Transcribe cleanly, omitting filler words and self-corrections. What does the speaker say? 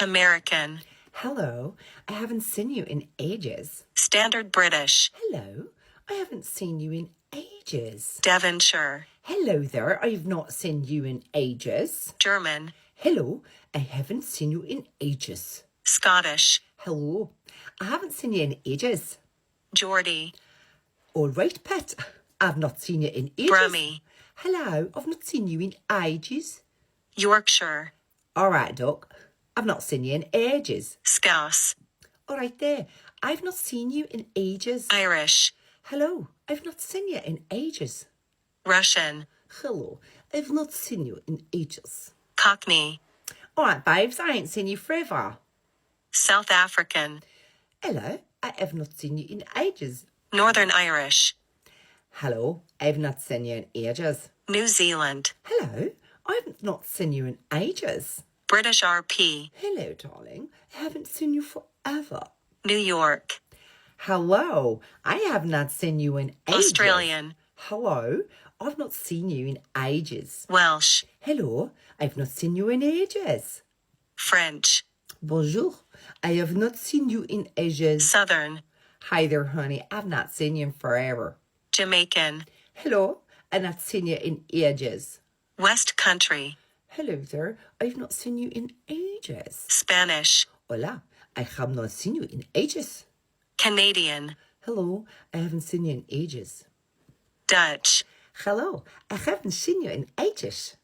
American. Hello, I haven't seen you in ages. Standard British. Hello, I haven't seen you in ages. Devonshire. Hello there, I've not seen you in ages. German. Hello, I haven't seen you in ages. Scottish. Hello, I haven't seen you in ages. Geordie. All right, pet, I've not seen you in ages. Brummie. Hello, I've not seen you in ages. Yorkshire. All right, Duck, I've not seen you in ages. Scouse. All right there, I've not seen you in ages. Irish. Hello, I've not seen you in ages. Russian. Hello, I've not seen you in ages. Cockney. All right, babes, I ain't seen you forever. South African. Hello, I have not seen you in ages. Northern Irish. Hello, I've not seen you in ages. New Zealand. Hello, I've not seen you in ages. British RP. Hello, darling, I haven't seen you forever. New York. Hello, I have not seen you in ages. Australian. Hello, I've not seen you in ages. Welsh. Hello, I've not seen you in ages. French. Bonjour, I have not seen you in ages. Southern. Hi there, honey, I've not seen you in forever. Jamaican. Hello, I've not seen you in ages. West Country. Hello there, I've not seen you in ages. Spanish. Hola, I have not seen you in ages. Canadian. Hello, I haven't seen you in ages. Dutch. Hello, I haven't seen you in ages.